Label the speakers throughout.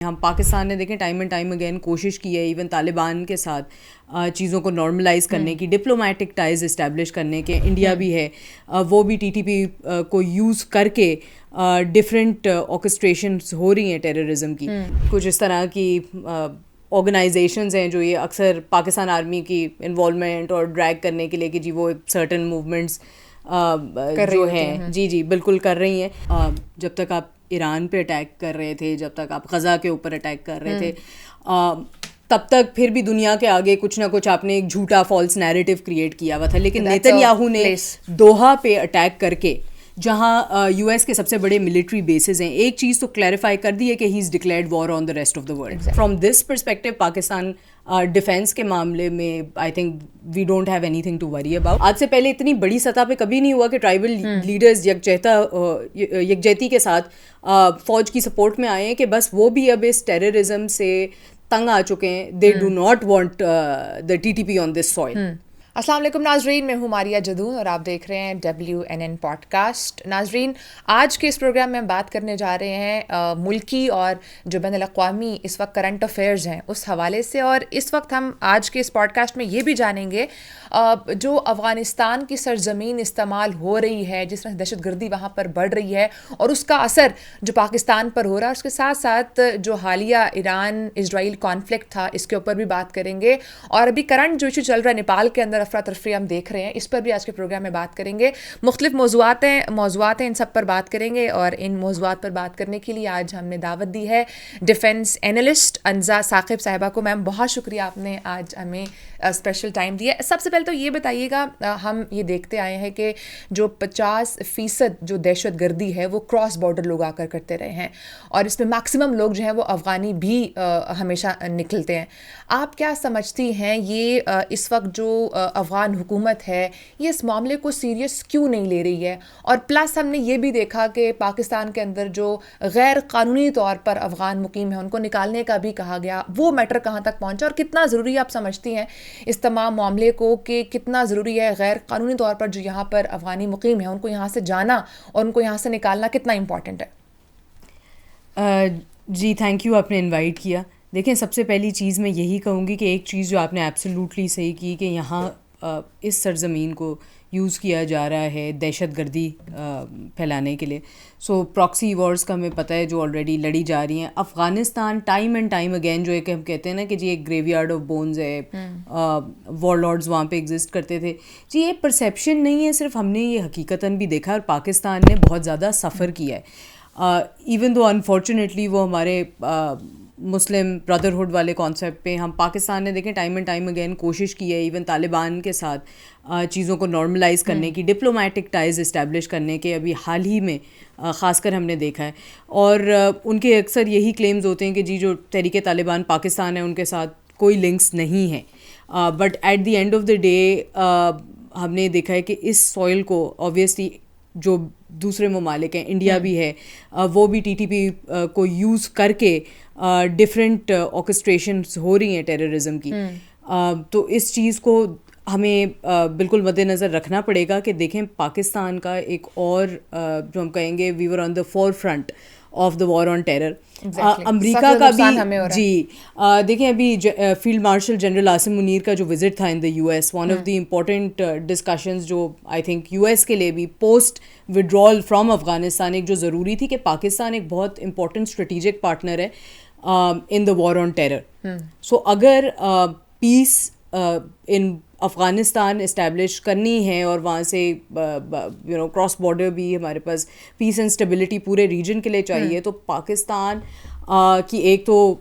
Speaker 1: ہم پاکستان نے دیکھیں ٹائم اینڈ ٹائم اگین کوشش کی ہے ایون طالبان کے ساتھ چیزوں کو نارملائز کرنے کی, ڈپلومیٹک ٹائز اسٹیبلش کرنے کے. انڈیا بھی ہے, وہ بھی ٹی ٹی پی کو یوز کر کے ڈفرینٹ آرکسٹریشنز ہو رہی ہیں ٹیررزم کی. کچھ اس طرح کی آرگنائزیشنز ہیں جو یہ اکثر پاکستان آرمی کی انوالومنٹ اور ڈریگ کرنے کے لیے کہ جی وہ ایک سرٹن موومنٹس جو ہیں جی بالکل کر رہی ہیں. جب تک آپ ایران پہ اٹیک کر رہے تھے, جب تک آپ غزہ کے اوپر اٹیک کر رہے تھے, تب تک پھر بھی دنیا کے آگے کچھ نہ کچھ آپ نے ایک جھوٹا فالس نیریٹو کریٹ کیا ہوا تھا. لیکن نیتن یاہو نے دوحہ پہ اٹیک کر کے, جہاں یو ایس کے سب سے بڑے ملٹری بیسز ہیں, ایک چیز تو کلیریفائی کر دی ہے کہ he is declared war on the rest of the world. From this perspective Pakistan defence کے معاملے میں I think we don't have anything to worry about. آج سے پہلے اتنی بڑی سطح پہ کبھی نہیں ہوا کہ ٹرائبل لیڈرز یکجہتی کے ساتھ فوج کی سپورٹ میں آئے ہیں کہ بس وہ بھی اب اس ٹیررزم سے تنگ آ چکے ہیں. They do not want the T T P on this soil.
Speaker 2: السلام علیکم ناظرین, میں ہوں ماریہ جدون اور آپ دیکھ رہے ہیں WNN پوڈ کاسٹ. ناظرین, آج کے اس پروگرام میں ہم بات کرنے جا رہے ہیں ملکی اور جو بین الاقوامی اس وقت کرنٹ افیئرز ہیں اس حوالے سے. اور اس وقت ہم آج کے اس پوڈ کاسٹ میں یہ بھی جانیں گے جو افغانستان کی سرزمین استعمال ہو رہی ہے, جس طرح دہشت گردی وہاں پر بڑھ رہی ہے اور اس کا اثر جو پاکستان پر ہو رہا ہے, اس کے ساتھ ساتھ جو حالیہ ایران اسرائیل کانفلکٹ تھا اس کے اوپر بھی بات کریں گے. اور ابھی کرنٹ جو ایشو چل رہا ہے نیپال کے اندر افراتفری ہم دیکھ رہے ہیں, اس پر بھی آج کے پروگرام میں بات کریں گے. مختلف موضوعات ہیں, ان سب پر بات کریں گے. اور ان موضوعات پر بات کرنے کے لیے آج ہم نے دعوت دی ہے ڈیفنس اینالسٹ انزا ثاقب صاحبہ کو. میم بہت شکریہ, آپ نے آج ہمیں اسپیشل ٹائم دیا. سب سے پہلے تو یہ بتائیے گا, ہم یہ دیکھتے آئے ہیں کہ جو 50% جو دہشت گردی ہے وہ کراس بارڈر لوگ آ کر کرتے رہے ہیں, اور اس میں میکسیمم لوگ جو ہیں وہ افغانی بھی ہمیشہ نکلتے ہیں. آپ کیا سمجھتی ہیں یہ اس وقت جو افغان حکومت ہے یہ اس معاملے کو سیریس کیوں نہیں لے رہی ہے؟ اور پلس ہم نے یہ بھی دیکھا کہ پاکستان کے اندر جو غیر قانونی طور پر افغان مقیم ہیں ان کو نکالنے کا بھی کہا گیا, وہ میٹر کہاں تک پہنچا اور کتنا ضروری آپ سمجھتی ہیں اس تمام معاملے کو, کہ کتنا ضروری ہے غیر قانونی طور پر جو یہاں پر افغانی مقیم ہیں ان کو یہاں سے جانا اور ان کو یہاں سے نکالنا کتنا امپورٹنٹ ہے؟
Speaker 1: جی تھینک یو, آپ نے انوائٹ کیا. دیکھیں, سب سے پہلی چیز میں یہی کہوں گی کہ ایک چیز جو آپ نے ایبسلیوٹلی صحیح کی کہ یہاں اس سرزمین کو یوز کیا جا رہا ہے دہشت گردی پھیلانے کے لیے. سو پراکسی وارز کا ہمیں پتہ ہے جو آلریڈی لڑی جا رہی ہیں. Afghanistan time and time again جو ایک ہم کہتے ہیں نا کہ جی ایک گریو یارڈ آف بونز ہے, وار لارڈز وہاں پہ ایگزسٹ کرتے تھے. جی یہ پرسیپشن نہیں ہے صرف, ہم نے یہ حقیقتاً بھی دیکھا اور پاکستان نے بہت زیادہ سفر کیا ہے. ایون دو انفارچونیٹلی وہ ہمارے مسلم بردرہڈ والے کانسیپٹ پہ ہم پاکستان نے دیکھیں ٹائم اینڈ ٹائم اگین کوشش کی ہے ایون طالبان کے ساتھ چیزوں کو نارملائز کرنے کی, ڈپلومیٹک ٹائز اسٹیبلش کرنے کے. ابھی حال ہی میں خاص کر ہم نے دیکھا ہے, اور ان کے اکثر یہی کلیمز ہوتے ہیں کہ جی جو تحریک طالبان پاکستان ہے ان کے ساتھ کوئی لنکس نہیں ہیں. But at the end of the day ہم نے دیکھا ہے کہ اس سوئل کو آبویسلی جو دوسرے ممالک ہیں, انڈیا بھی ہے, وہ بھی ٹی ٹی پی کو یوز کر کے ڈفرینٹ آرکسٹریشنز ہو رہی ہیں ٹیررزم کی. تو اس چیز کو ہمیں بالکل مد نظر رکھنا پڑے گا کہ دیکھیں پاکستان کا ایک اور جو ہم کہیں گے we were on the forefront of the war on terror. امریکہ کا بھی جی دیکھیں ابھی field marshal general Asim Munir کا جو وزٹ تھا in the US, one of the important discussions جو آئی تھنک یو ایس کے لیے بھی پوسٹ ودرال فرام افغانستان ایک جو ضروری تھی کہ پاکستان ایک بہت امپورٹنٹ اسٹریٹجک پارٹنر ہے in the war on terror. سو اگر پیس ان افغانستان اسٹیبلش کرنی ہے اور وہاں سے کراس بارڈر بھی ہمارے پاس پیس اینڈ اسٹیبلٹی پورے ریجن کے لیے چاہیے, تو پاکستان کی ایک تو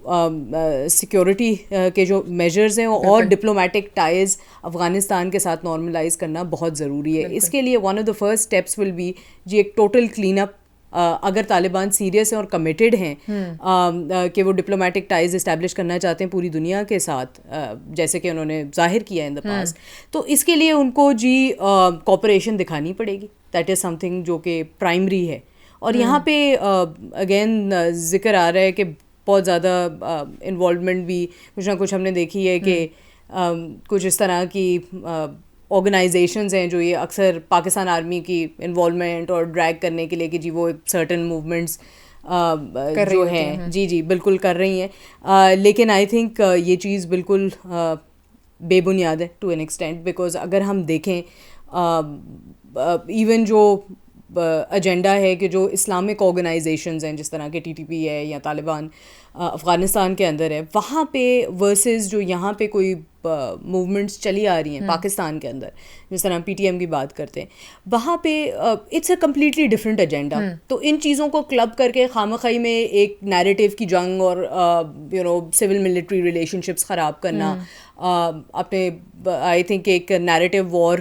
Speaker 1: سیکیورٹی کے جو میجرز ہیں اور ڈپلومیٹک ٹائز افغانستان کے ساتھ نارملائز کرنا بہت ضروری ہے. اس کے لیے one of the first steps will be جی ایک ٹوٹل کلین اپ. اگر طالبان سیریس ہیں اور کمیٹیڈ ہیں کہ وہ ڈپلومیٹک ٹائز اسٹیبلش کرنا چاہتے ہیں پوری دنیا کے ساتھ جیسے کہ انہوں نے ظاہر کیا ہے ان دا پاسٹ, تو اس کے لیے ان کو جی کوپریشن دکھانی پڑے گی. دیٹ از سم تھنگ جو کہ پرائمری ہے. اور یہاں پہ اگین ذکر آ رہا ہے کہ بہت زیادہ انوالومنٹ بھی کچھ نہ کچھ ہم نے دیکھی ہے کہ کچھ اس طرح کی آرگنائزیشنز ہیں جو یہ اکثر پاکستان آرمی کی انوالومنٹ اور ڈریگ کرنے کے لیے کہ جی وہ ایک سرٹن موومنٹس جو ہیں جی جی بالکل کر رہی ہیں، لیکن آئی تھنک یہ چیز بالکل بے بنیاد ہے ٹو این ایکسٹینٹ، بیکاز اگر ہم دیکھیں ایون جو ایجنڈا ہے کہ جو اسلامک آرگنائزیشنز ہیں جس طرح کے ٹی ٹی پی ہے یا طالبان افغانستان کے اندر ہے، وہاں پہ ورسز جو یہاں پہ کوئی موومنٹس چلی آ رہی ہیں پاکستان کے اندر، جس طرح پی ٹی ایم کی بات کرتے ہیں، وہاں پہ it's a completely different agenda. تو ان چیزوں کو کلب کر کے خامخوائی میں ایک نیریٹیو کی جنگ اور سول ملٹری ریلیشن شپس خراب کرنا، اپنے آئی تھنک ایک نیریٹیو وار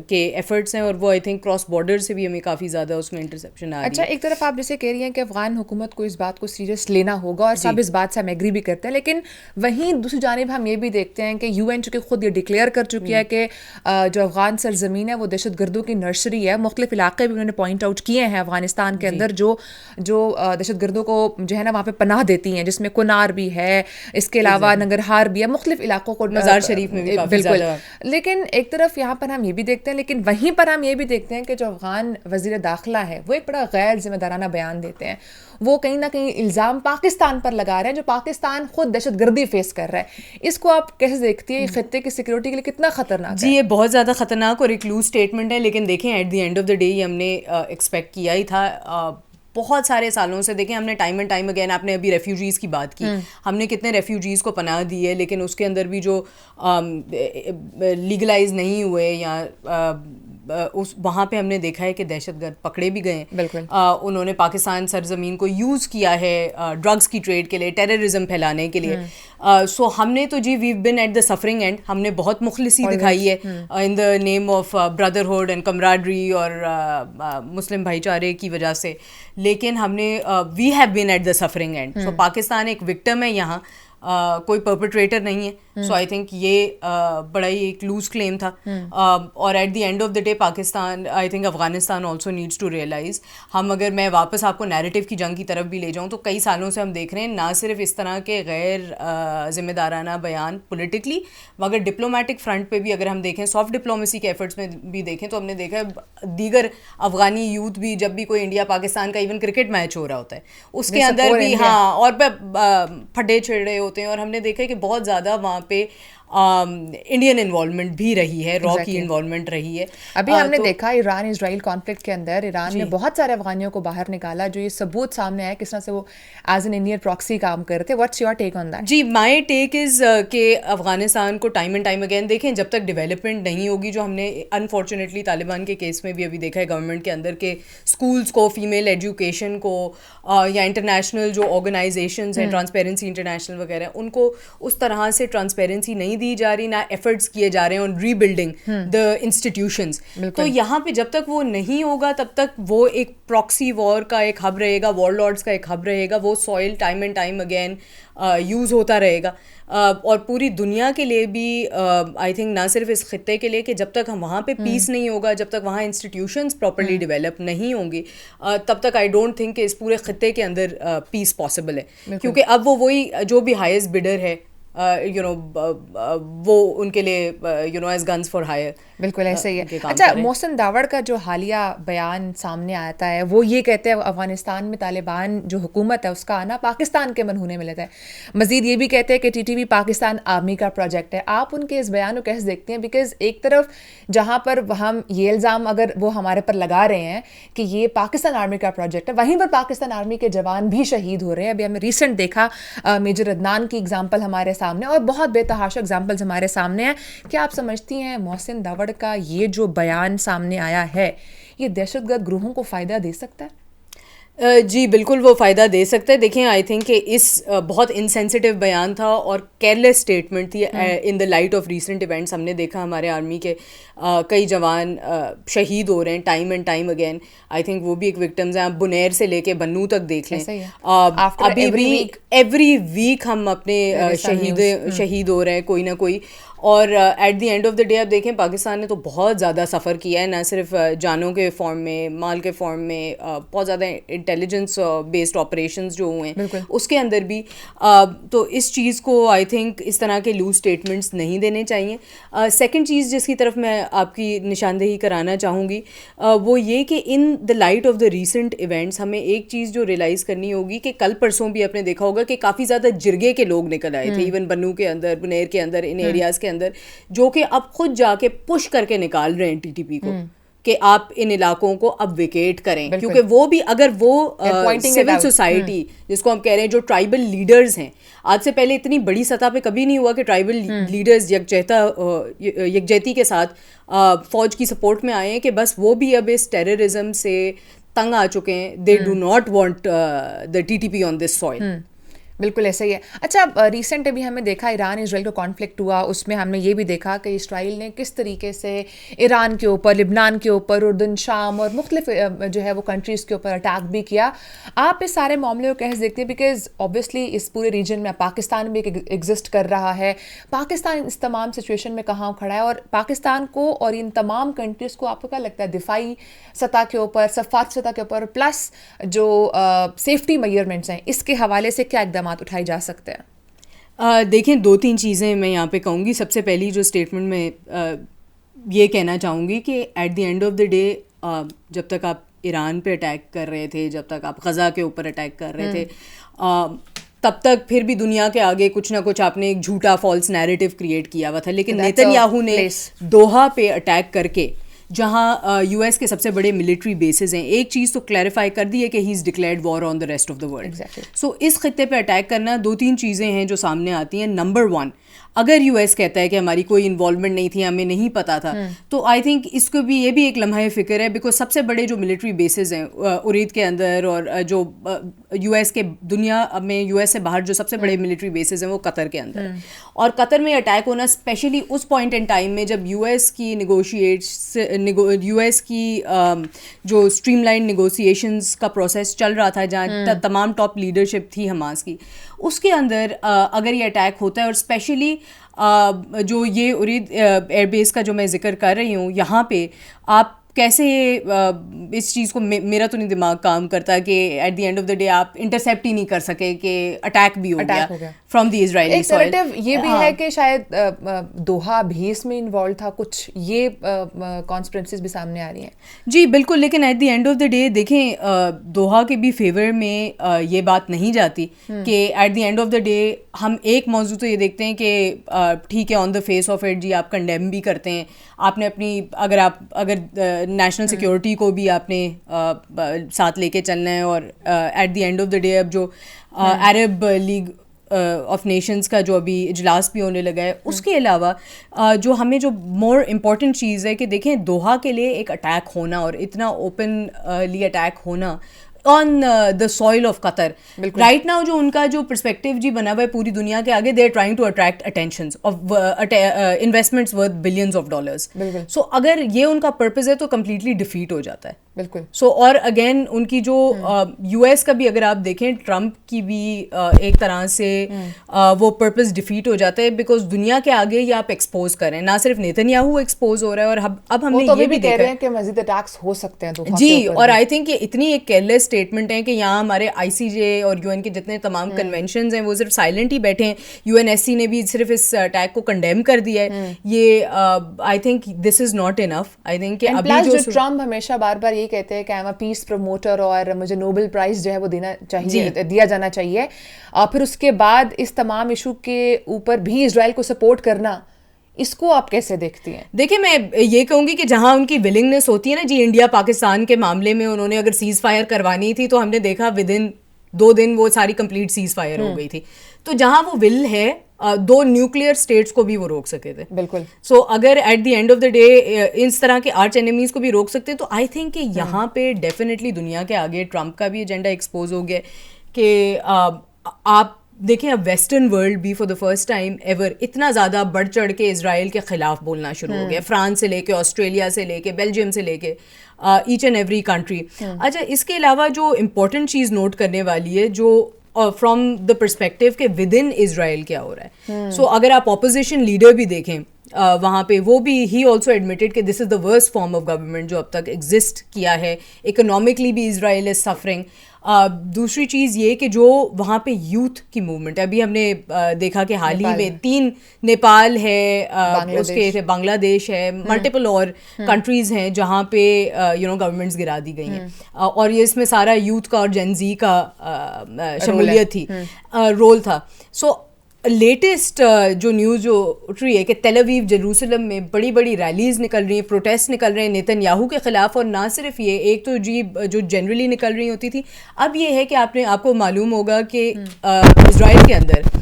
Speaker 1: کے ایفرٹس ہیں، اور وہ آئی تھنک کراس بارڈر سے بھی ہمیں کافی زیادہ اس میں انٹرسیپشن آ رہی ہے.
Speaker 2: اچھا، ایک طرف آپ جیسے کہہ رہی ہیں کہ افغان حکومت کو اس بات کو سیریس لینا ہوگا اور سب اس بات سے ہم ایگری بھی کرتے ہیں، لیکن وہیں دوسری جانب ہم یہ بھی دیکھتے ہیں کہ یو این چونکہ خود یہ ڈکلیئر کر چکی ہے کہ جو افغان سرزمین ہے وہ دہشت گردوں کی نرسری ہے. مختلف علاقے بھی انہوں نے پوائنٹ آؤٹ کیے ہیں افغانستان کے اندر جو دہشت گردوں کو جو ہے نا وہاں پہ پناہ دیتی ہیں، جس میں کنار بھی ہے، اس کے علاوہ ننگرہار بھی ہے، مختلف علاقوں کو
Speaker 1: مزار شریف میں بھی کافی زیادہ.
Speaker 2: لیکن ایک طرف یہاں پر ہم یہ بھی دیکھتے ہیں، لیکن وہیں پر ہم یہ بھی دیکھتے ہیں کہ جو افغان وزیر داخلہ ہے وہ ایک بڑا غیر ذمہ دارانہ بیان دیتے ہیں. وہ کہیں نہ کہیں الزام پاکستان پر لگا رہے ہیں جو پاکستان خود دہشت گردی فیس کر رہا ہے. اس کو آپ کیسے دیکھتی ہیں؟ خطے کی سیکورٹی کے لیے کتنا خطرناک ہے؟
Speaker 1: جی یہ بہت زیادہ خطرناک اور ایک لوز اسٹیٹمنٹ ہے، لیکن دیکھیں at the end of the day یہ ہم نے ایکسپیکٹ کیا ہی تھا. بہت سارے سالوں سے دیکھیں ہم نے ٹائم اینڈ ٹائم اگین، آپ نے ابھی ریفیوجیز کی بات کی، ہم نے کتنے ریفیوجیز کو پناہ دی ہے، لیکن اس کے اندر بھی جو لیگلائز نہیں ہوئے یا وہاں پہ ہم نے دیکھا ہے کہ دہشت گرد پکڑے بھی گئے.
Speaker 2: بالکل
Speaker 1: انہوں نے پاکستان سرزمین کو یوز کیا ہے ڈرگس کی ٹریڈ کے لیے، ٹیررزم پھیلانے کے لیے. سو ہم نے تو جی we've been at the suffering end, ہم نے بہت مخلصی دکھائی ہے in the name of brotherhood and camaraderie اور مسلم بھائی چارے کی وجہ سے، لیکن ہم نے we have been at the suffering end. So Pakistan ایک وکٹم ہے یہاں، کوئی پرپیٹریٹر نہیں ہے. سو آئی تھنک یہ بڑا ہی ایک لوز کلیم تھا. اور at the end of the day Pakistan, I think Afghanistan also needs to realise. ہم اگر میں واپس آپ کو نیریٹیو کی جنگ کی طرف بھی لے جاؤں تو کئی سالوں سے ہم دیکھ رہے ہیں نہ صرف اس طرح کے غیر ذمہ دارانہ بیان پولیٹکلی، مگر ڈپلومیٹک فرنٹ پہ بھی اگر ہم دیکھیں، سافٹ ڈپلومیسی کے ایفرٹس میں بھی دیکھیں تو ہم نے دیکھا ہے دیگر افغانی یوتھ بھی جب بھی کوئی انڈیا پاکستان کا ایون کرکٹ میچ ہو رہا ہوتا ہے اس کے اندر بھی اور پھڈے چھڑ رہے ہوتے ہیں. اور ہم نے دیکھا ہے کہ بہت زیادہ وہاں پہ انڈین انوالومنٹ بھی رہی ہے، را کی انوالومنٹ رہی ہے.
Speaker 2: ابھی ہم نے دیکھا ایران اسرائیل کانفلکٹ کے اندر ایران نے بہت سارے افغانیوں کو باہر نکالا، جو یہ ثبوت سامنے آیا کس طرح سے وہ ایز این انڈین پراکسی کام کر رہے تھے. What's your take on that?
Speaker 1: جی مائی ٹیک از کہ افغانستان کو ٹائم اینڈ ٹائم اگین دیکھیں، جب تک ڈیولپمنٹ نہیں ہوگی، جو ہم نے انفارچونیٹلی طالبان کے کیس میں بھی ابھی دیکھا ہے گورنمنٹ کے اندر کہ اسکولس کو، فیمیل ایجوکیشن کو، یا انٹرنیشنل جو آرگنائزیشنز ہیں ٹرانسپیرنسی انٹرنیشنل وغیرہ، ان کو اس طرح سے ٹرانسپیرنسی نہیں دی جا رہی، نہ ایفرٹس کیے جا رہے ہیں آن ری بلڈنگ دا انسٹیٹیوشنز. تو یہاں پہ جب تک وہ نہیں ہوگا تب تک وہ ایک پراکسی وار کا ایک ہب رہے گا، وار لارڈس کا ایک ہب رہے گا. وہ soil time and time again use ہوتا رہے گا. اور پوری دنیا کے لیے بھی آئی تھنک، نہ صرف اس خطے کے لیے، کہ جب تک ہم وہاں پہ پیس نہیں ہوگا، جب تک وہاں انسٹیٹیوشنز پراپرلی ڈیولپ نہیں ہوں گی، تب تک آئی ڈونٹ تھنک کہ اس پورے خطے کے اندر پیس پاسبل ہے. کیونکہ اب وہ وہی جو بھی ہائیسٹ بڈر ہے وہ ان کے لیے ایز گنز فار ہائر.
Speaker 2: بالکل ایسے ہی ہے. اچھا، محسن داوڑ کا جو حالیہ بیان سامنے آتا ہے وہ یہ کہتے ہیں افغانستان میں طالبان جو حکومت ہے اس کا آنا پاکستان کے منہونے میں لیتا ہے. مزید یہ بھی کہتے ہیں کہ T T P Pakistan army کا پروجیکٹ ہے. آپ ان کے اس بیان کو کیسے دیکھتے ہیں؟ بیکاز ایک طرف جہاں پر ہم یہ الزام اگر وہ ہمارے پر لگا رہے ہیں کہ یہ پاکستان آرمی کا پروجیکٹ ہے، وہیں پر پاکستان آرمی کے جوان بھی شہید ہو رہے ہیں. ابھی ہمیں ریسنٹ دیکھا میجر عدنان کی اگزامپل ہمارے سامنے، اور بہت بے تحاشا اگزامپلز ہمارے سامنے ہیں. کیا آپ سمجھتی ہیں محسن داوڑ کا یہ جو بیان سامنے آیا ہے یہ دہشت گرد گروہوں کو فائدہ دے سکتا ہے؟
Speaker 1: جی بالکل وہ فائدہ دے سکتا ہے. دیکھیں آئی تھنک کہ اس بہت انسینسٹیو بیان تھا اور کیئرلیس اسٹیٹمنٹ تھی in the light of recent events. ہم نے دیکھا ہمارے آرمی کے کئی جوان شہید ہو رہے ہیں time and time again. I think وہ بھی ایک وکٹمز ہیں. آپ بنیر سے لے کے بنو تک دیکھ لیں، ابھی بھی ایوری ویک ہم اپنے شہید ہو رہے ہیں کوئی نہ کوئی. اور at the end of the day آپ دیکھیں پاکستان نے تو بہت زیادہ سفر کیا ہے, نہ صرف جانوں کے فارم میں, مال کے فارم میں, بہت زیادہ انٹیلیجنس بیسڈ آپریشنز جو ہوئے ہیں اس کے اندر بھی. تو اس چیز کو آئی تھنک اس طرح کے لوز اسٹیٹمنٹس نہیں دینے چاہیے. سیکنڈ چیز جس کی طرف میں آپ کی نشاندہی کرانا چاہوں گی وہ یہ کہ in the light of the recent events ہمیں ایک چیز جو ریئلائز کرنی ہوگی کہ کل پرسوں بھی آپ نے دیکھا ہوگا کہ کافی زیادہ جرگے کے لوگ نکل آئے تھے, ایون بنو کے اندر, بنیر کے اندر, ان ایریاز کے اندر, جو کہ اب خود جا کے پش کر کے نکال رہے ہیں TTP کو کہ آپ ان علاقوں کو اب ویکیٹ کریں, کیونکہ وہ بھی اگر وہ سول سوسائٹی جس کو ہم کہہ رہے ہیں جو ٹرائبل لیڈرز ہیں, آج سے پہلے اتنی بڑی سطح پہ کبھی نہیں ہوا کہ ٹرائبل لیڈرز یکجہتی کے ساتھ فوج کی سپورٹ میں آئے ہیں, کہ بس وہ بھی اب اس ٹیررزم سے تنگ آ چکے ہیں. They do not want the TTP on this soil.
Speaker 2: بالکل ایسا ہی ہے. اچھا, ریسنٹ ابھی ہم نے دیکھا ایران اسرائیل کا کانفلکٹ ہوا, اس میں ہم نے یہ بھی دیکھا کہ اسرائیل نے کس طریقے سے ایران کے اوپر, لبنان کے اوپر, اردن, شام اور مختلف جو ہے وہ کنٹریز کے اوپر اٹیک بھی کیا. آپ اس سارے معاملے کو کیسے دیکھتے ہیں؟ بیکاز اوبیسلی اس پورے ریجن میں پاکستان بھی ایگزسٹ کر رہا ہے. پاکستان اس تمام سچویشن میں کہاں کھڑا ہے, اور پاکستان کو اور ان تمام کنٹریز کو آپ کو کیا لگتا ہے دفاعی سطح کے اوپر, سفارتی سطح کے اوپر, پلس جو سیفٹی میئرمنٹس ہیں, اس کے حوالے سے کیا اقدامات اٹھائے جا سکتے ہیں؟
Speaker 1: دیکھیں, دو تین چیزیں میں یہاں پہ کہوں گی. سب سے پہلی جو اسٹیٹمنٹ میں یہ کہنا چاہوں گی کہ at the end of the day جب تک آپ ایران پہ اٹیک کر رہے تھے, جب تک آپ غزہ کے اوپر اٹیک کر رہے تھے, تب تک پھر بھی دنیا کے آگے کچھ نہ کچھ آپ نے ایک جھوٹا فالس نیریٹو کریٹ کیا ہوا تھا. لیکن نیتن یاہو نے دوحہ پہ اٹیک کر کے, جہاں US کے سب سے بڑے ملٹری بیسز ہیں, ایک چیز تو کلیریفائی کر دی ہے کہ he is declared war on the rest of the world. So اس خطے پہ اٹیک کرنا, دو تین چیزیں ہیں جو سامنے آتی ہیں. نمبر 1, اگر US کہتا ہے کہ ہماری کوئی انوالومنٹ نہیں تھی, ہمیں نہیں پتا تھا, تو آئی تھنک اس کو بھی یہ بھی ایک لمحہ فکر ہے, بیکاز سب سے بڑے جو ملٹری بیسز ہیں ارید کے اندر, اور جو US کے دنیا میں US سے باہر جو سب سے بڑے ملٹری بیسز ہیں وہ قطر کے اندر. اور قطر میں اٹیک ہونا اسپیشلی اس پوائنٹ ان ٹائم میں جب US کی جو اسٹریم لائن نیگوسیشنز کا پروسیس چل رہا تھا, جہاں تمام ٹاپ لیڈرشپ تھی حماس کی, اس کے اندر اگر یہ اٹیک ہوتا ہے, اور اسپیشلی جو یہ ارید ایئر بیس کا جو میں ذکر کر رہی ہوں, یہاں پہ آپ کیسے اس چیز کو, میرا تو نہیں دماغ کام کرتا کہ at the end of the day آپ انٹرسیپٹ ہی نہیں کر سکے کہ اٹیک بھی ہو گیا فرام دی اسرائیلی سوئل.
Speaker 2: یہ بھی ہے کہ شاید دوحہ بھی اس میں انوالو تھا, کچھ یہ کانسپرنسیز بھی سامنے آ رہی ہیں.
Speaker 1: جی بالکل, لیکن at the end of the day دیکھیں, دوحہ کے بھی فیور میں یہ بات نہیں جاتی کہ at the end of the day ہم ایک موضوع تو یہ دیکھتے ہیں کہ ٹھیک ہے, آن دا فیس آف اٹ جی آپ کنڈیم بھی کرتے ہیں, آپ نے اپنی اگر نیشنل سیکورٹی کو بھی آپ نے ساتھ لے کے چلنا ہے, اور at the end of the day اب جو عرب لیگ آف نیشنز کا جو ابھی اجلاس بھی ہونے لگا ہے, اس کے علاوہ جو ہمیں جو مور امپورٹنٹ چیز ہے کہ دیکھیں دوحہ کے لیے ایک اٹیک ہونا, اور اتنا اوپنلی اٹیک ہونا on the soil of Qatar right now, جو ان کا جو پرسپیکٹیو جی بنا ہوا ہے پوری دنیا کے آگے, they are trying to attract attentions of investments worth billions of dollars. So اگر یہ ان کا پرپز ہے تو کمپلیٹلی ڈیفیٹ ہو جاتا ہے.
Speaker 2: بالکل.
Speaker 1: سو اور اگین ان کی جو US کا بھی اگر آپ دیکھیں, ٹرمپ کی بھی ایک طرح سے وہ پرپز ڈیفیٹ ہو جاتا ہے, بیکاز دنیا کے آگے یہ آپ ایکسپوز کریں, نہ صرف نیتن یاہو ایکسپوز ہو رہا ہے, اور اب ہم نے یہ بھی دیکھا ہے
Speaker 2: کہ مزید اٹیکس ہو سکتے ہیں.
Speaker 1: جی, اور آئی تھنک یہ اتنی ایک کیئرلیس اسٹیٹمنٹ ہے کہ یہاں ہمارے ICJ اور UN کے جتنے تمام کنونشنز ہیں وہ صرف سائلنٹ ہی بیٹھے ہیں. UNSC نے بھی صرف اس اٹیک کو کنڈیم کر دیا ہے. یہ I think this is not enough. I think کہ ابھی جو
Speaker 2: ٹرمپ ہمیشہ بار بار یہ کہتے ہیں کہ I am a piece promoter, اور مجھے نوبل پرائز جو ہے وہ دیا جانا چاہیے, اور پھر اس کے بعد اس تمام ایشو کے اوپر بھی اسرائیل کو سپورٹ کرنا, اس کو آپ کیسے دیکھتی ہیں؟
Speaker 1: دیکھیں, میں یہ کہوں گی کہ جہاں ان کی ولنگنیس ہوتی ہے نا جی, انڈیا پاکستان کے معاملے میں انہوں نے اگر سیز فائر کروانی تھی تو ہم نے دیکھا ود ان 2 دن وہ ساری کمپلیٹ سیز فائر ہو گئی تھی. تو جہاں وہ ول ہے, 2 نیوکلیئر اسٹیٹس کو بھی وہ روک سکے تھے.
Speaker 2: بالکل.
Speaker 1: سو اگر at the end of the day اس طرح کے آرچ اینیمیز کو بھی روک سکتے, تو آئی تھنک کہ یہاں پہ ڈیفینیٹلی دنیا کے آگے ٹرمپ کا بھی ایجنڈا ایکسپوز ہو گیا کہ آپ دیکھیں اب ویسٹرن ورلڈ بھی for the first time ever اتنا زیادہ بڑھ چڑھ کے اسرائیل کے خلاف بولنا شروع ہو گیا, فرانس سے لے کے, آسٹریلیا سے لے کے, بیلجیم سے لے کے, ایچ اینڈ ایوری کنٹری. اچھا, اس کے علاوہ جو امپورٹنٹ چیز نوٹ کرنے والی ہے, جو فرام دا پرسپیکٹیو کہ ود ان اسرائیل کیا ہو رہا ہے. سو اگر آپ اپوزیشن لیڈر بھی دیکھیں وہاں پہ وہ بھی ہی آلسو ایڈمیٹڈ کہ this is the worst form of government جو اب تک ایگزسٹ کیا ہے. اکنامکلی بھی اسرائیل از سفرنگ. دوسری چیز یہ کہ جو وہاں پہ یوتھ کی موومنٹ ہے, ابھی ہم نے دیکھا کہ حال ہی میں 3 نیپال ہے, اس کے بنگلہ دیش ہے, ملٹیپل اور کنٹریز ہیں جہاں پہ گورنمنٹس گرا دی گئی ہیں, اور یہ اس میں سارا یوتھ کا اور جین زی کا شمولیت تھی, رول تھا. سو لیٹسٹ جو نیوز جو اٹھ رہی ہے کہ تیل اویو جیروسلم میں بڑی بڑی ریلیز نکل رہی ہیں, پروٹیسٹ نکل رہے ہیں نیتن یاہو کے خلاف. اور نہ صرف یہ, ایک تو جو جنرلی نکل رہی ہوتی تھی, اب یہ ہے کہ آپ کو معلوم ہوگا کہ اسرائیل کے اندر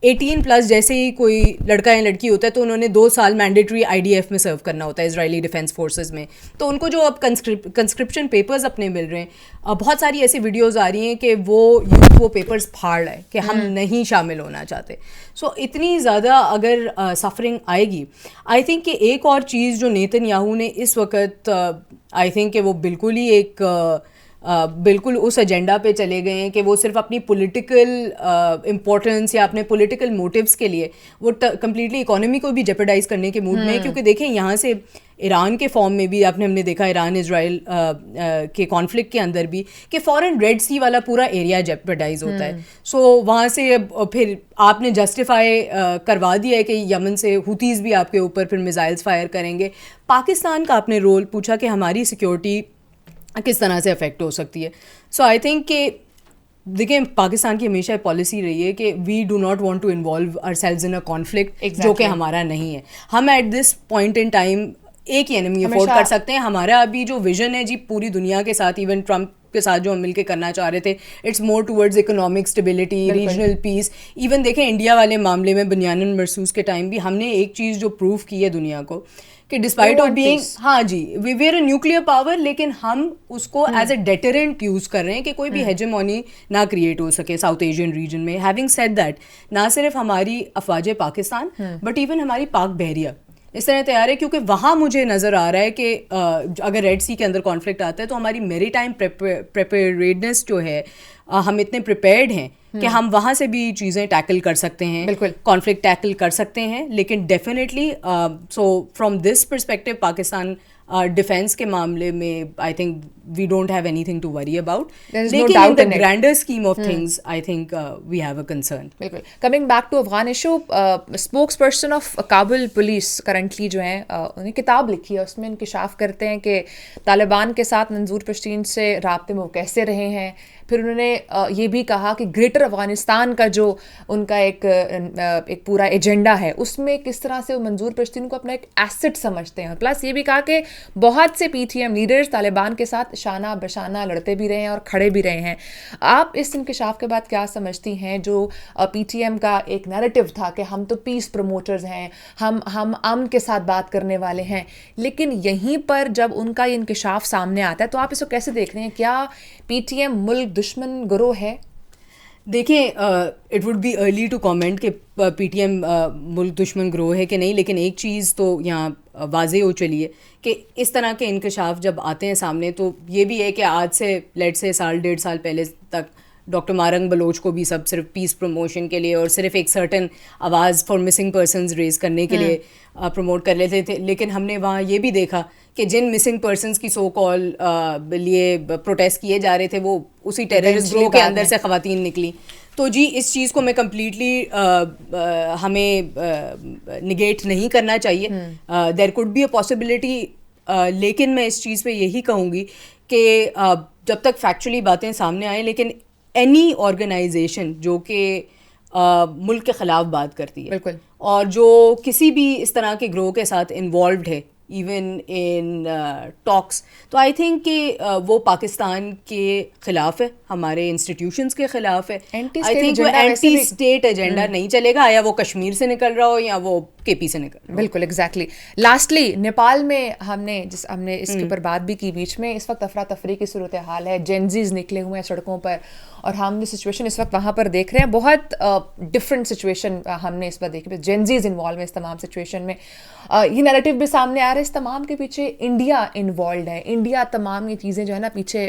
Speaker 1: 18+ جیسے ہی کوئی لڑکا یا لڑکی ہوتا ہے تو انہوں نے 2 سال مینڈیٹری IDF میں سرو کرنا ہوتا ہے, اسرائیلی ڈیفینس فورسز میں. تو ان کو جو اب کنسکرپشن پیپرز اپنے مل رہے ہیں, بہت ساری ایسی ویڈیوز آ رہی ہیں کہ وہ پیپرز پھاڑ رہا ہے کہ ہم نہیں شامل ہونا چاہتے. سو اتنی زیادہ اگر سفرنگ آئے گی, آئی تھنک کہ ایک اور چیز جو نیتن یاہو نے اس وقت, آئی تھنک کہ وہ بالکل ہی ایک بالکل اس ایجنڈا پہ چلے گئے ہیں کہ وہ صرف اپنی پولیٹیکل امپورٹنس یا اپنے پولیٹیکل موٹیوز کے لیے وہ کمپلیٹلی اکانومی کو بھی جیپرڈائز کرنے کے موڈ میں ہے. کیونکہ دیکھیں یہاں سے ایران کے فارم میں بھی ہم نے دیکھا, ایران اسرائیل کے کانفلکٹ کے اندر بھی, کہ فوراً ریڈ سی والا پورا ایریا جیپرڈائز ہوتا ہے. سو وہاں سے پھر آپ نے جسٹیفائی کروا دیا ہے کہ یمن سے ہوتیز بھی آپ کے اوپر پھر میزائلس فائر کریں گے. پاکستان کا آپ نے رول پوچھا کہ ہماری سیکیورٹی کس طرح سے افیکٹ ہو سکتی ہے. سو آئی تھنک کہ دیکھیں پاکستان کی ہمیشہ پالیسی رہی ہے کہ we do not want to involve ourselves in a conflict جو کہ ہمارا نہیں ہے. ہم at this point in time ایک ہی انیمی افورڈ کر سکتے ہیں. ہمارا ابھی جو ویژن ہے جی پوری دنیا کے ساتھ, ایون ٹرمپ کے ساتھ جو ہم مل کے کرنا چاہ رہے تھے, it's more towards economic stability, regional peace. Even دیکھیں انڈیا والے معاملے میں بنیامین مرسوس کے ٹائم بھی ہم نے ایک چیز جو پروف کی ہے دنیا کو کہ ڈسپائٹ آف بینگ, ہاں جی we are a nuclear power, لیکن ہم اس کو ایز اے ڈیٹرنٹ یوز کر رہے ہیں کہ کوئی بھی ہیجمونی نہ کریٹ ہو سکے ساؤتھ ایشین ریجن میں. ہیونگ سیڈ دیٹ, نہ صرف ہماری افواج پاکستان بٹ ایون ہماری پاک بحریہ اس طرح تیار ہے, کیونکہ وہاں مجھے نظر آ رہا ہے کہ اگر ریڈ سی کے اندر کانفلکٹ آتا ہے تو ہماری میری ٹائم پریپیئرڈنس جو ہے, ہم اتنے پریپیئرڈ ہیں کہ ہم وہاں سے بھی چیزیں ٹیکل کر سکتے ہیں, بالکل کانفلکٹ ٹیکل کر سکتے ہیں. لیکن definitely so from this perspective Pakistan defence کے معاملے میں I think we don't have anything to worry about, لیکن in the grander scheme of things I think we have a concern.
Speaker 2: بالکل. Coming back to Afghan issue, spokesperson of Kabul police currently جو ہیں انہیں کتاب لکھی ہے, اس میں انکشاف کرتے ہیں کہ طالبان کے ساتھ منظور پشتین سے رابطے میں وہ کیسے رہے ہیں. پھر انہوں نے یہ بھی کہا کہ گریٹر افغانستان کا جو ان کا ایک پورا ایجنڈا ہے اس میں کس طرح سے وہ منظور پشتین کو اپنا ایک ایسٹ سمجھتے ہیں. پلس یہ بھی کہا کہ بہت سے PTM لیڈرز طالبان کے ساتھ شانہ بشانہ لڑتے بھی رہے ہیں اور کھڑے بھی رہے ہیں. آپ اس انکشاف کے بعد کیا سمجھتی ہیں جو PTM کا ایک نیریٹو تھا کہ ہم تو پیس پروموٹرز ہیں, ہم امن کے ساتھ بات کرنے والے ہیں, لیکن یہیں پر جب ان کا یہ انکشاف سامنے آتا ہے تو آپ اس کو کیسے دیکھ رہے ہیں؟ کیا PTM ملک دشمن گروہ ہے؟
Speaker 1: دیکھیں it would be early to comment کہ PTM ملک دشمن گروہ ہے کہ نہیں, لیکن ایک چیز تو یہاں واضح ہو چلی ہے کہ اس طرح کے انکشاف جب آتے ہیں سامنے تو یہ بھی ہے کہ آج سے لیٹ سے 1.5 سال پہلے تک ڈاکٹر مارنگ بلوچ کو بھی سب صرف پیس پروموشن کے لیے اور صرف ایک سرٹن آواز فار مسنگ پرسنز ریز کرنے کے لیے پروموٹ کر لیتے تھے. لیکن ہم نے وہاں یہ بھی دیکھا کہ جن مسنگ پرسنز کی سو کال لیے پروٹیسٹ کیے جا رہے تھے وہ اسی ٹیررسٹ گروہ کے اندر سے خواتین نکلی. تو جی اس چیز کو میں کمپلیٹلی ہمیں نگیٹ نہیں کرنا چاہیے, there could be a possibility, لیکن میں اس چیز پہ یہی کہوں گی کہ جب تک فیکچولی باتیں سامنے آئیں, لیکن اینی آرگنائزیشن جو کہ ملک کے خلاف بات کرتی ہے بالکل, اور جو کسی بھی اس طرح کے گروہ کے ساتھ انوالوڈ ہے ایون ان ٹاکس, تو آئی تھنک کہ وہ پاکستان کے خلاف ہے, ہمارے انسٹیٹیوشنس کے خلاف ہے. آئی تھنک وہ اینٹی اسٹیٹ ایجنڈا نہیں چلے گا, یا وہ کشمیر سے نکل رہا ہو یا وہ KP سے نکل رہا ہو.
Speaker 2: بالکل ایگزیکٹلی. لاسٹلی نیپال میں ہم نے اس کے اوپر بات بھی کی بیچ میں, اس وقت افراتفری کی صورتحال ہے, جینزیز نکلے ہوئے ہیں سڑکوں پر, اور ہم جو سچویشن اس وقت وہاں پر دیکھ رہے ہیں بہت ڈفرینٹ سچویشن ہم نے اس پر دیکھی. جینزیز انوالو ہیں اس تمام سچویشن میں. یہ نیریٹو بھی سامنے آ رہا ہے اس تمام کے پیچھے انڈیا انوالوڈ ہے. انڈیا تمام یہ چیزیں جو ہے نا پیچھے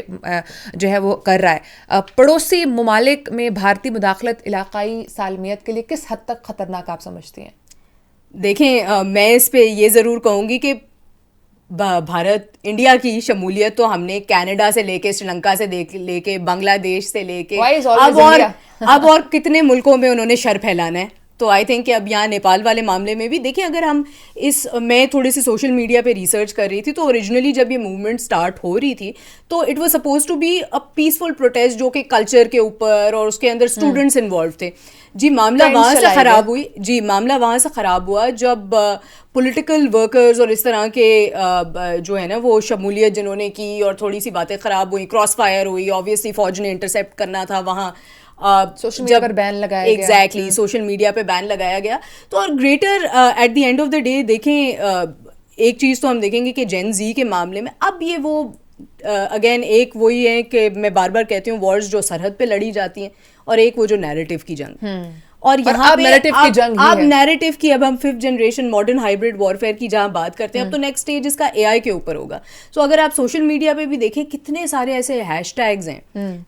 Speaker 2: جو ہے وہ کر رہا ہے. پڑوسی ممالک میں بھارتی مداخلت علاقائی سالمیت کے لیے کس حد تک خطرناک آپ سمجھتی ہیں؟
Speaker 1: دیکھیں میں اس پہ یہ ضرور کہوں گی کہ بھارت انڈیا کی شمولیت تو ہم نے کینیڈا سے لے کے سری لنکا سے لے کے بنگلہ دیش سے لے کے اب اور کتنے ملکوں میں انہوں نے شر پھیلانا ہے. تو آئی تھنک کہ اب یہاں نیپال والے معاملے میں بھی دیکھیں, اگر ہم میں تھوڑی سی سوشل میڈیا پہ ریسرچ کر رہی تھی تو اوریجنلی جب یہ موومنٹ اسٹارٹ ہو رہی تھی تو it was suppose to be a peaceful protest جو کہ کلچر کے اوپر اور اس کے اندر اسٹوڈنٹس انوالو تھے. معاملہ وہاں سے خراب ہوا جب پولیٹیکل ورکرز اور اس طرح کے جو ہے نا وہ شمولیت جنہوں نے کی اور تھوڑی سی باتیں خراب ہوئی, کراس فائر ہوئی, آبویسلی فوج نے انٹرسیپٹ کرنا تھا وہاں,
Speaker 2: سوشل میڈیا پر بین لگایا گیا.
Speaker 1: ایگزیکٹلی سوشل میڈیا پہ بین لگایا گیا. تو اور greater at the end of the day دیکھیں ایک چیز تو ہم دیکھیں گے کہ جین زی کے معاملے میں اب یہ وہ اگین ایک وہی ہے کہ میں بار بار کہتی ہوں وارز جو سرحد پہ لڑی جاتی ہیں اور ایک وہ جو نیریٹو کی جنگ. اور یہاں پہ اب نیریٹو کی اب ہم 5th generation modern hybrid warfare کی جہاں بات کرتے ہیں اب تو نیکسٹ اسٹیج اس کا اے آئی کے اوپر ہوگا. سو اگر آپ سوشل میڈیا پہ بھی دیکھیں کتنے سارے ایسے ہیش ٹیگز ہیں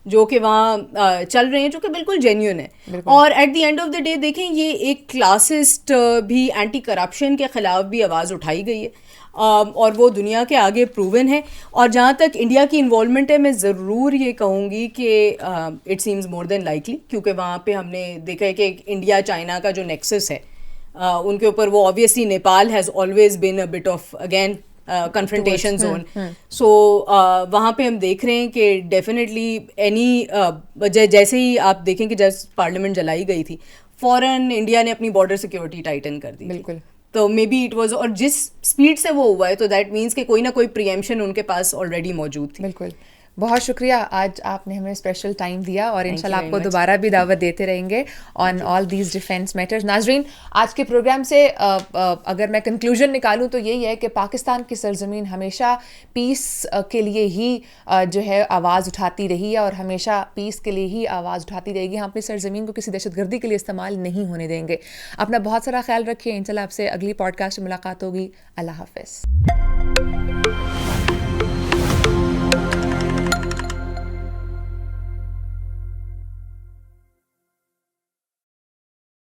Speaker 1: جو کہ وہاں چل رہے ہیں جو کہ بالکل جینیون ہے. اور at the end of the day دیکھیں یہ ایک کلاسسٹ بھی اینٹی کرپشن کے خلاف بھی آواز اٹھائی گئی ہے اور وہ دنیا کے آگے پروون ہے. اور جہاں تک انڈیا کی انوالومنٹ ہے میں ضرور یہ کہوں گی کہ it seems more than likely, کیونکہ وہاں پہ ہم نے دیکھا ہے کہ انڈیا چائنا کا جو نیکسس ہے ان کے اوپر وہ obviously Nepal has always been a bit of again confrontation zone. So وہاں پہ ہم دیکھ رہے ہیں کہ ڈیفینیٹلی جیسے ہی آپ دیکھیں کہ جب پارلیمنٹ جلائی گئی تھی فوراً انڈیا نے اپنی بارڈر سیکورٹی ٹائٹن کر دی.
Speaker 2: بالکل.
Speaker 1: تو مے بی اٹ واز, اور جس اسپیڈ سے وہ ہوا ہے تو دیٹ مینس کہ کوئی نہ کوئی پریمپشن ان کے پاس آلریڈی موجود تھی.
Speaker 2: بالکل. بہت شکریہ, آج آپ نے ہمیں اسپیشل ٹائم دیا اور انشاءاللہ آپ کو دوبارہ بھی دعوت دیتے رہیں گے آن آل دیز ڈیفینس میٹرز. ناظرین, آج کے پروگرام سے اگر میں کنکلوژن نکالوں تو یہی ہے کہ پاکستان کی سرزمین ہمیشہ پیس کے لیے ہی جو ہے آواز اٹھاتی رہی ہے اور ہمیشہ پیس کے لیے ہی آواز اٹھاتی رہے گی. ہم اپنی سرزمین کو کسی دہشت گردی کے لیے استعمال نہیں ہونے دیں گے. اپنا بہت سارا خیال رکھیے. انشاءاللہ آپ سے اگلی پوڈ کاسٹ میں ملاقات ہوگی. اللہ حافظ.